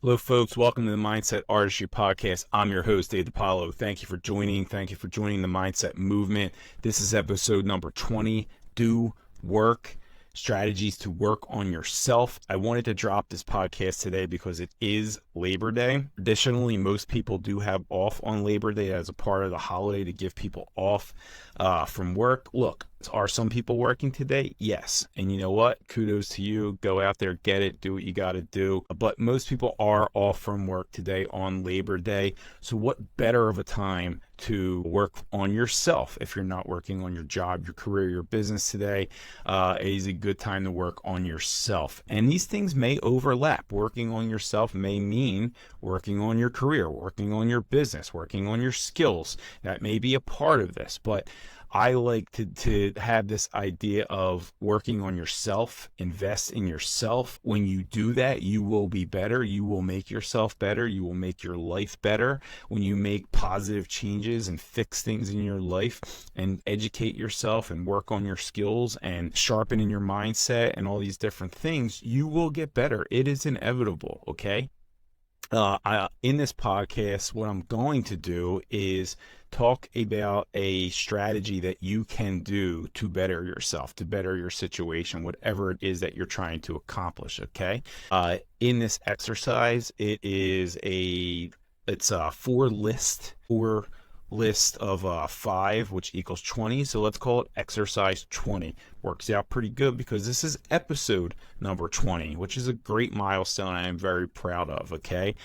Hello, folks. Welcome to the Mindset Artistry Podcast. I'm your host, Dave Paolo. Thank you for joining. Thank you for joining the Mindset Movement. This is episode number 20. Do work. Strategies to work on yourself. I wanted to drop this podcast today because it is Labor Day. Additionally, most people do have off on Labor Day as a part of the holiday to give people off from work. Look, are some people working today? Yes. And you know what? Kudos to you. Go out there, get it, do what you got to do. But most people are off from work today on Labor Day. So what better of a time to work on yourself if you're not working on your job, your career, your business today? It is a good time to work on yourself. And these things may overlap. Working on yourself may mean working on your career, working on your business, working on your skills. That may be a part of this, but I like to have this idea of working on yourself, invest in yourself. When you do that, you will be better. You will make yourself better. You will make your life better. When you make positive changes and fix things in your life and educate yourself and work on your skills and sharpen in your mindset and all these different things, you will get better. It is inevitable, okay? In this podcast, what I'm going to do is talk about a strategy that you can do to better yourself, to better your situation, whatever it is that you're trying to accomplish. Okay. In this exercise, it's a four list of 5, which equals 20. So let's call it exercise 20. Works out pretty good because this is episode number 20, which is a great milestone I am very proud of. Okay.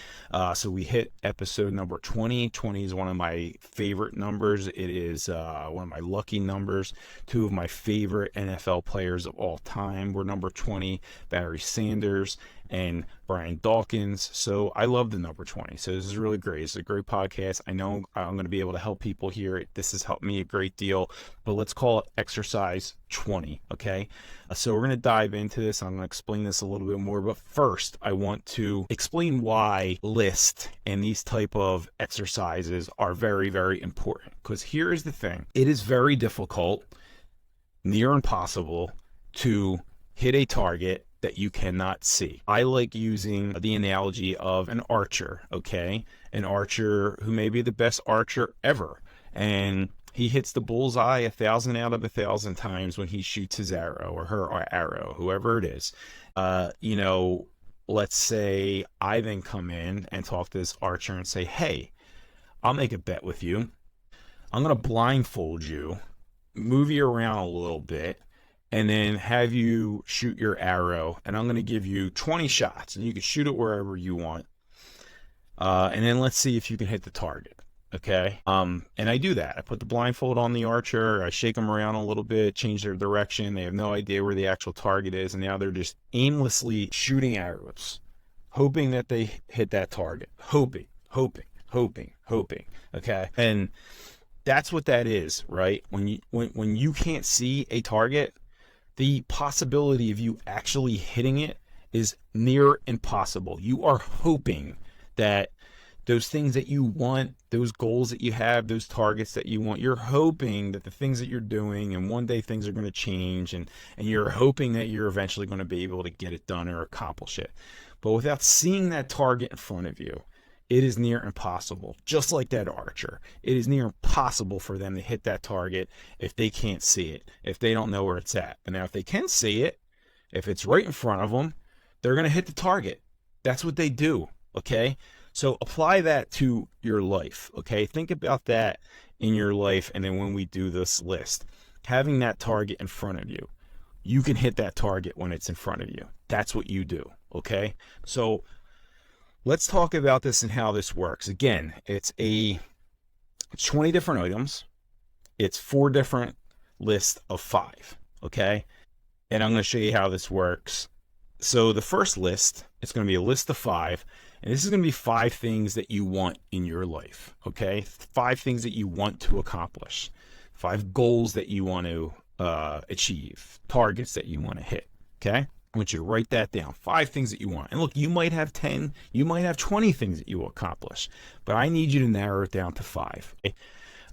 So we hit episode number 20. 20 is one of my favorite numbers. It is one of my lucky numbers. 2 of my favorite NFL players of all time were number 20, Barry Sanders and Brian Dawkins. So I love the number 20. So this is really great. It's a great podcast. I know I'm going to be able to help people here. This has helped me a great deal, but let's call it exercise 20. Okay. So we're going to dive into this. I'm going to explain this a little bit more, but first I want to explain why list and these type of exercises are very, very important. Because here is the thing. It is very difficult, near impossible, to hit a target that you cannot see. I like using the analogy of an archer, okay? An archer who may be the best archer ever. And he hits the bullseye 1,000 out of 1,000 times when he shoots his arrow or her arrow, whoever it is. Let's say I then come in and talk to this archer and say, hey, I'll make a bet with you. I'm going to blindfold you, move you around a little bit, and then have you shoot your arrow, and I'm going to give you 20 shots, and you can shoot it wherever you want. And then let's see if you can hit the target, okay? And I do that. I put the blindfold on the archer, I shake them around a little bit, change their direction. They have no idea where the actual target is, and now they're just aimlessly shooting arrows, hoping that they hit that target. Hoping, okay? And that's what that is, right? When you can't see a target, the possibility of you actually hitting it is near impossible. You are hoping that those things that you want, those goals that you have, those targets that you want, you're hoping that the things that you're doing, and one day things are going to change, and you're hoping that you're eventually going to be able to get it done or accomplish it. But without seeing that target in front of you, it is near impossible. Just like that archer, it is near impossible for them to hit that target if they can't see it, if they don't know where it's at. But now if they can see it, if it's right in front of them, they're going to hit the target. That's what they do, okay? So apply that to your life, okay? Think about that in your life, and then when we do this list, having that target in front of you, you can hit that target when it's in front of you. That's what you do, okay? So let's talk about this and how this works. Again, it's 20 different items. It's 4 different lists of 5, okay? And I'm going to show you how this works. So the first list, it's going to be a list of 5, and this is going to be 5 things that you want in your life, okay? 5 things that you want to accomplish, 5 goals that you want to achieve, targets that you want to hit, okay? I want you to write that down. 5 things that you want. And look, you might have 10, you might have 20 things that you will accomplish, but I need you to narrow it down to 5. Okay?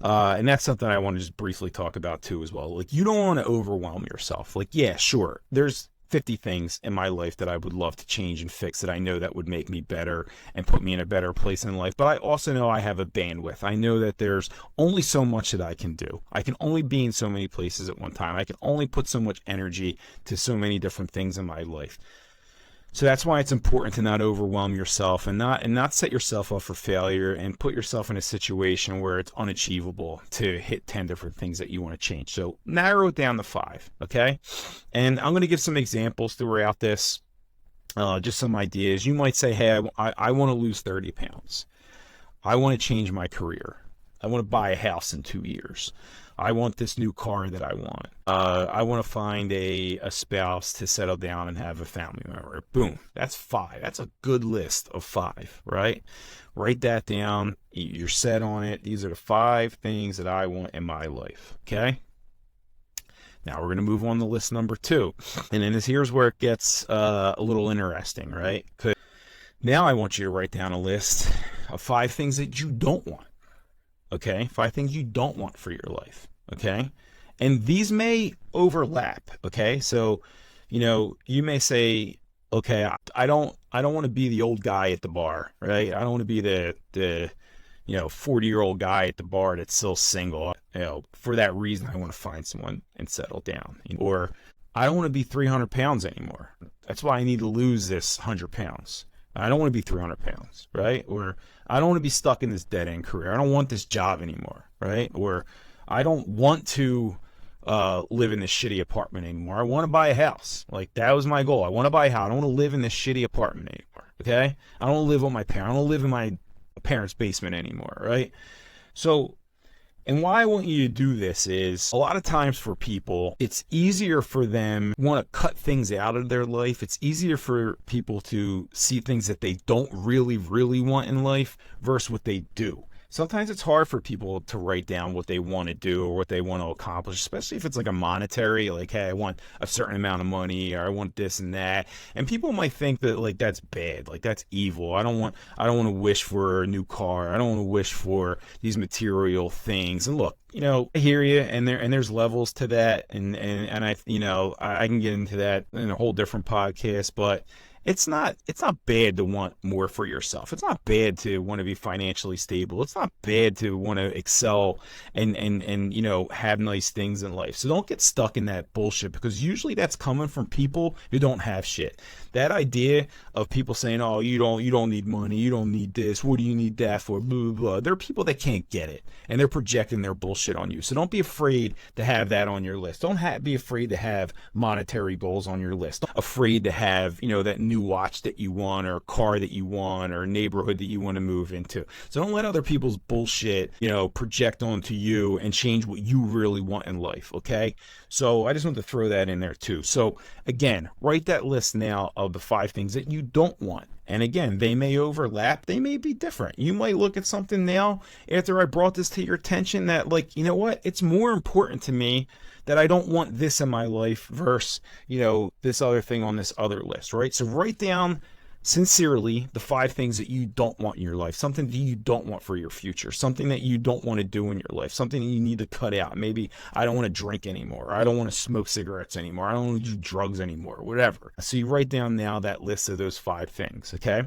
And that's something I want to just briefly talk about too as well. Like, you don't want to overwhelm yourself. Like, yeah, sure, there's 50 things in my life that I would love to change and fix, that I know that would make me better and put me in a better place in life. But I also know I have a bandwidth. I know that there's only so much that I can do. I can only be in so many places at one time. I can only put so much energy to so many different things in my life. So that's why it's important to not overwhelm yourself and not set yourself up for failure and put yourself in a situation where it's unachievable to hit 10 different things that you want to change. So narrow it down to 5, okay? And I'm going to give some examples throughout this, just some ideas. You might say, hey, I want to lose 30 pounds. I want to change my career. I want to buy a house in 2 years. I want this new car that I want. I want to find a spouse to settle down and have a family member. Boom. That's 5. That's a good list of 5, right? Write that down. You're set on it. These are the 5 things that I want in my life, okay? Now we're going to move on to list number 2. And then here's where it gets a little interesting, right? Now I want you to write down a list of 5 things that you don't want. Okay, 5 things you don't want for your life. Okay, and these may overlap. Okay, so you may say, okay, I don't want to be the old guy at the bar, right? I don't want to be the 40-year-old guy at the bar that's still single. For that reason, I want to find someone and settle down. Or I don't want to be 300 pounds anymore. That's why I need to lose this 100 pounds. I don't want to be 300 pounds, right? Or I don't want to be stuck in this dead-end career. I don't want this job anymore, right? Or I don't want to live in this shitty apartment anymore. I want to buy a house. Like, that was my goal. I want to buy a house. I don't want to live in this shitty apartment anymore, okay? I don't want to live with my parents. I don't want to live in my parents' basement anymore, right? So, and why I want you to do this is, a lot of times for people, it's easier for them to want to cut things out of their life. It's easier for people to see things that they don't really, really want in life versus what they do. Sometimes it's hard for people to write down what they want to do or what they want to accomplish, especially if it's like a monetary, like, hey, I want a certain amount of money, or I want this and that. And people might think that, like, that's bad, like that's evil. I don't want to wish for a new car. I don't want to wish for these material things. And look, I hear you, and there's levels to that, and I I can get into that in a whole different podcast, but it's not bad to want more for yourself. It's not bad to want to be financially stable. It's not bad to want to excel and have nice things in life. So don't get stuck in that bullshit, because usually that's coming from people who don't have shit. That idea of people saying, oh, you don't need money, you don't need this, what do you need that for, blah, blah, blah. There are people that can't get it, and they're projecting their bullshit on you. So don't be afraid to have that on your list. Don't be afraid to have monetary goals on your list. Don't be afraid to have, that new watch that you want, or car that you want, or neighborhood that you want to move into. So don't let other people's bullshit, project onto you and change what you really want in life, okay? So I just want to throw that in there too. So again, write that list now of the 5 things that you don't want. And again, they may overlap. They may be different. You might look at something now after I brought this to your attention that, like, you know what? It's more important to me that I don't want this in my life versus, this other thing on this other list, right? So write down sincerely the 5 things that you don't want in your life, something that you don't want for your future, something that you don't want to do in your life, something that you need to cut out. Maybe I don't want to drink anymore. I don't want to smoke cigarettes anymore. I don't want to do drugs anymore, whatever. So you write down now that list of those 5 things, okay?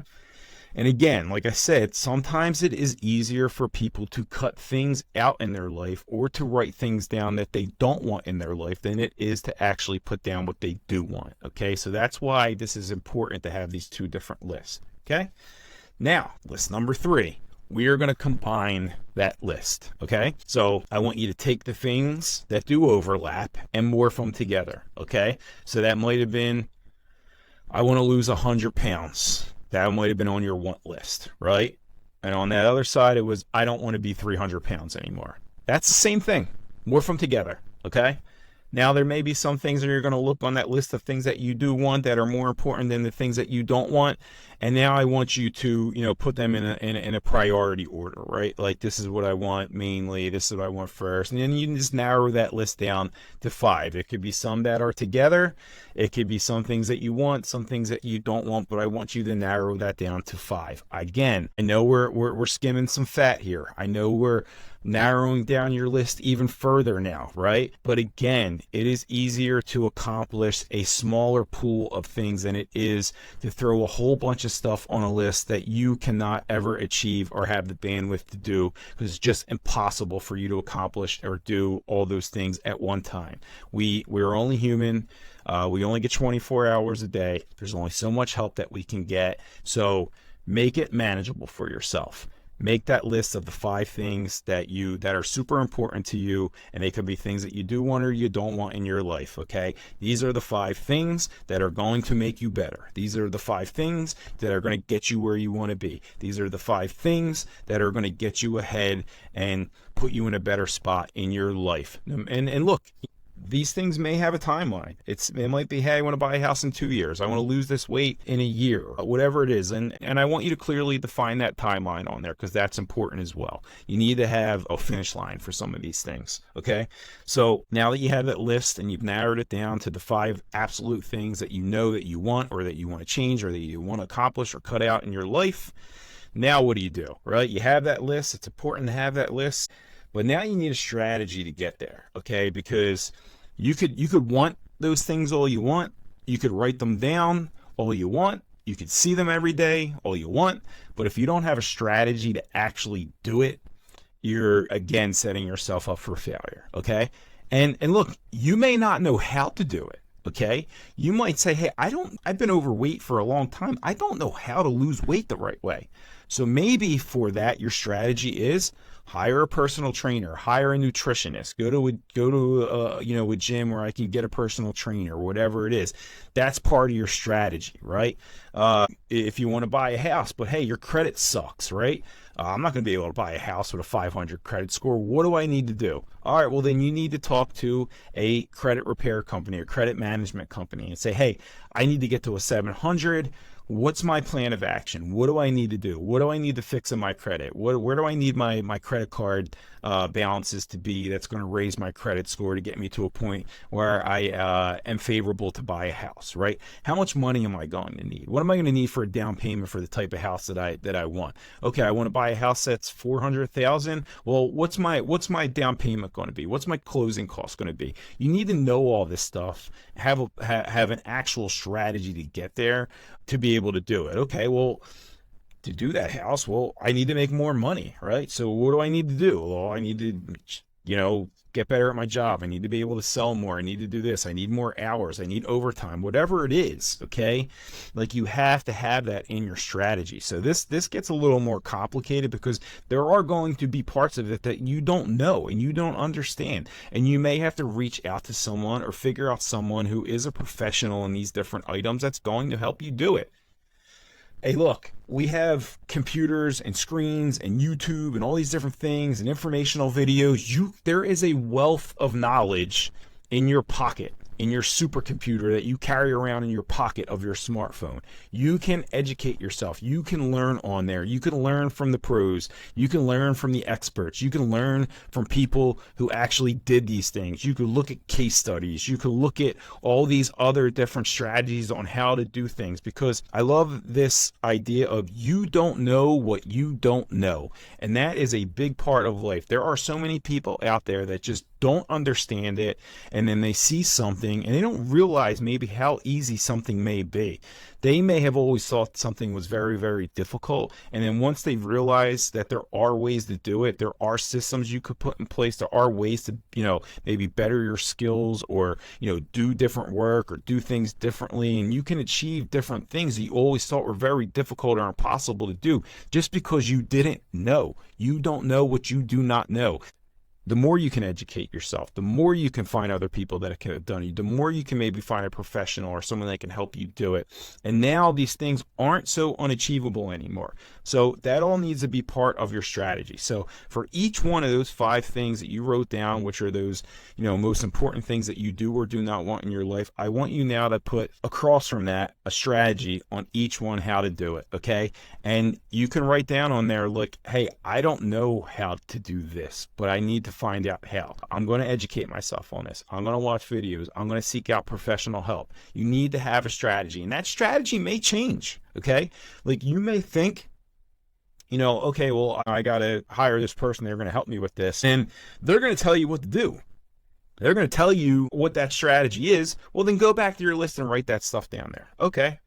And again, like I said, sometimes it is easier for people to cut things out in their life or to write things down that they don't want in their life than it is to actually put down what they do want. Okay, so that's why this is important to have these 2 different lists. Okay, now list number 3. We are going to combine that list. Okay, so I want you to take the things that do overlap and morph them together. Okay, so that might have been, I want to lose 100 pounds. That might have been on your want list, right? And on that other side, it was, I don't want to be 300 pounds anymore. That's the same thing. Morph them together, okay? Now, there may be some things that you're going to look on that list of things that you do want that are more important than the things that you don't want. And now I want you to, put them in a priority order, right? Like, this is what I want mainly. This is what I want first. And then you can just narrow that list down to 5. It could be some that are together. It could be some things that you want, some things that you don't want, but I want you to narrow that down to 5. Again, I know we're skimming some fat here. I know we're narrowing down your list even further now, right? But again, it is easier to accomplish a smaller pool of things than it is to throw a whole bunch of stuff on a list that you cannot ever achieve or have the bandwidth to do, because it's just impossible for you to accomplish or do all those things at one time. We're only human. We only get 24 hours a day. There's only so much help that we can get. So make it manageable for yourself. Make that list of the 5 things that are super important to you, and they could be things that you do want or you don't want in your life, okay? These are the 5 things that are going to make you better. These are the 5 things that are going to get you where you want to be. These are the 5 things that are going to get you ahead and put you in a better spot in your life. And look, these things may have a timeline. It might be, hey, I want to buy a house in 2 years. I want to lose this weight in a year, whatever it is. And I want you to clearly define that timeline on there, because that's important as well. You need to have a finish line for some of these things, okay? So now that you have that list and you've narrowed it down to the 5 absolute things that you know that you want, or that you want to change, or that you want to accomplish or cut out in your life, now what do, right? You have that list. It's important to have that list. But now you need a strategy to get there, okay? Because you could want those things all you want. You could write them down all you want. You could see them every day all you want. But if you don't have a strategy to actually do it, you're, again, setting yourself up for failure, okay? And look, you may not know how to do it, okay? You might say, hey, I've been overweight for a long time. I don't know how to lose weight the right way. So maybe for that, your strategy is hire a personal trainer, hire a nutritionist, go to a gym where I can get a personal trainer, whatever it is. That's part of your strategy, right? If you want to buy a house, but hey, your credit sucks, right? I'm not going to be able to buy a house with a 500 credit score. What do I need to do? All right, well, then you need to talk to a credit repair company, a credit management company, and say, hey, I need to get to a 700. What's my plan of action? What do I need to do? What do I need to fix in my credit? Where do I need my credit card balances to be that's going to raise my credit score to get me to a point where I am favorable to buy a house, right? How much money am I going to need? What am I going to need for a down payment for the type of house that I want? Okay, I want to buy a house that's $400,000. Well, what's my down payment going to be? What's my closing cost going to be? You need to know all this stuff, have an actual strategy to get there, to be able to do it. Okay, well, to do that house, well, I need to make more money, right? So what do I need to do? Well, I need to, get better at my job. I need to be able to sell more. I need to do this. I need more hours. I need overtime, whatever it is, okay? Like, you have to have that in your strategy. So this gets a little more complicated, because there are going to be parts of it that you don't know and you don't understand. And you may have to reach out to someone or figure out someone who is a professional in these different items that's going to help you do it. Hey, look, we have computers and screens and YouTube and all these different things and informational videos. There is a wealth of knowledge in your pocket, in your supercomputer that you carry around in your pocket of your smartphone. You can educate yourself. You can learn on there. You can learn from the pros. You can learn from the experts. You can learn from people who actually did these things. You can look at case studies. You can look at all these other different strategies on how to do things, because I love this idea of you don't know what you don't know. And that is a big part of life. There are so many people out there that just don't understand it, and then they see something and they don't realize maybe how easy something may be. They may have always thought something was very, very difficult, and then once they realize that there are ways to do it, there are systems you could put in place, there are ways to, maybe better your skills, or, do different work or do things differently, and you can achieve different things that you always thought were very difficult or impossible to do, just because you didn't know. You don't know what you do not know. The more you can educate yourself, the more you can find other people that can have done it, the more you can maybe find a professional or someone that can help you do it. And now these things aren't so unachievable anymore. So that all needs to be part of your strategy. So for each one of those 5 things that you wrote down, which are those, most important things that you do or do not want in your life, I want you now to put across from that a strategy on each one, how to do it, okay? And you can write down on there, look, hey, I don't know how to do this, but I need to find out how. I'm going to educate myself on this. I'm going to watch videos. I'm going to seek out professional help. You need to have a strategy, and that strategy may change, okay? Like, you may think Okay, well, I got to hire this person. They're going to help me with this. And they're going to tell you what to do. They're going to tell you what that strategy is. Well, then go back to your list and write that stuff down there. Okay.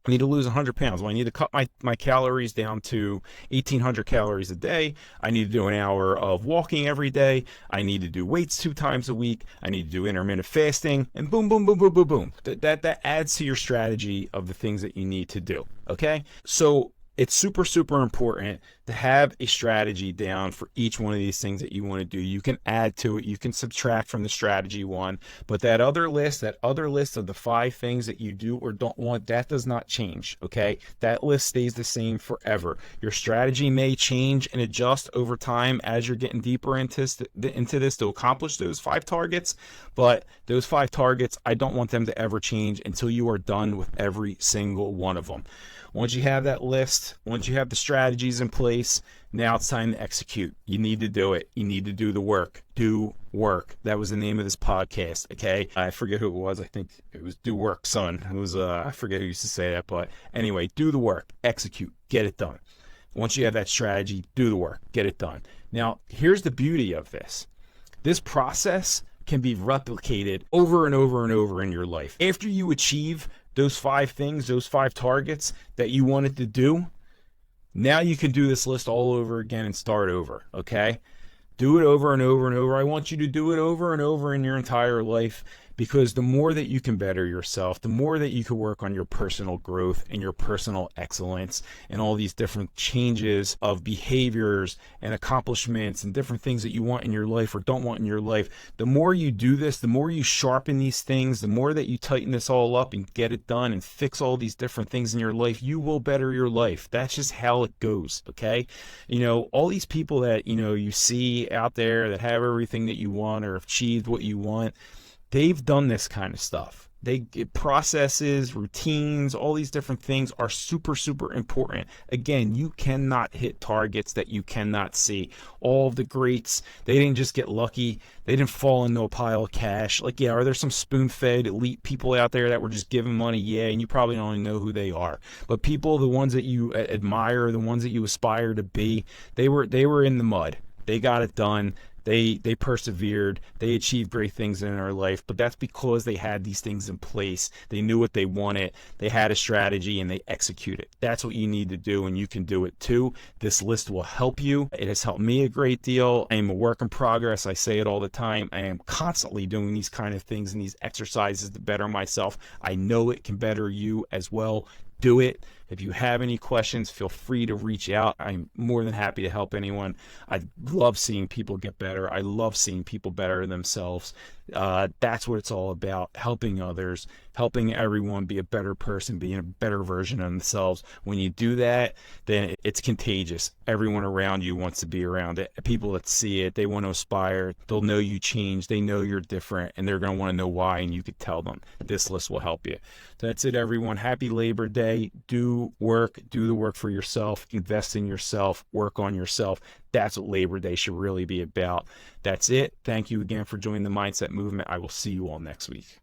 I need to lose 100 pounds. Well, I need to cut my calories down to 1,800 calories a day. I need to do an hour of walking every day. I need to do weights 2 times a week. I need to do intermittent fasting. And boom, boom, boom, boom, boom, boom. That adds to your strategy of the things that you need to do. Okay? So it's super, super important to have a strategy down for each one of these things that you want to do. You can add to it. You can subtract from the strategy one. But that other list of the 5 things that you do or don't want, that does not change, okay? That list stays the same forever. Your strategy may change and adjust over time as you're getting deeper into this to accomplish those 5 targets. But those 5 targets, I don't want them to ever change until you are done with every single one of them. Once you have that list, once you have the strategies in place, now it's time to execute. You need to do it. You need to do the work. Do work. That was the name of this podcast, okay? I forget who it was. I think it was Do Work, Son. It was, I forget who used to say that, but anyway, do the work. Execute. Get it done. Once you have that strategy, do the work. Get it done. Now, here's the beauty of this. This process can be replicated over and over and over in your life. After you achieve those 5 things, those 5 targets that you wanted to do, now you can do this list all over again and start over, okay? Do it over and over and over. I want you to do it over and over in your entire life, because the more that you can better yourself, the more that you can work on your personal growth and your personal excellence and all these different changes of behaviors and accomplishments and different things that you want in your life or don't want in your life. The more you do this, the more you sharpen these things, the more that you tighten this all up and get it done and fix all these different things in your life, you will better your life. That's just how it goes, okay? All these people that, you see out there that have everything that you want or have achieved what you want, they've done this kind of stuff. Processes, routines, all these different things are super, super important. Again, you cannot hit targets that you cannot see. All of the greats, they didn't just get lucky. They didn't fall into a pile of cash. Are there some spoon-fed elite people out there that were just giving money? Yeah, and you probably don't even know who they are. But people, the ones that you admire, the ones that you aspire to be, they were in the mud. They got it done. They persevered. They achieved great things in their life, but that's because they had these things in place. They knew what they wanted. They had a strategy and they executed. That's what you need to do, and you can do it too. This list will help you. It has helped me a great deal. I am a work in progress. I say it all the time. I am constantly doing these kind of things and these exercises to better myself. I know it can better you as well. Do it. If you have any questions, feel free to reach out. I'm more than happy to help anyone. I love seeing people get better. I love seeing people better themselves. That's what it's all about, helping others, helping everyone be a better person, being a better version of themselves. When you do that, then it's contagious. Everyone around you wants to be around it. People that see it, they want to aspire. They'll know you changed. They know you're different, and they're going to want to know why, and you could tell them. This list will help you. That's it, everyone. Happy Labor Day. Do the work for yourself, invest in yourself, work on yourself. That's what Labor Day should really be about. That's it. Thank you again for joining the Mindset Movement. I will see you all next week.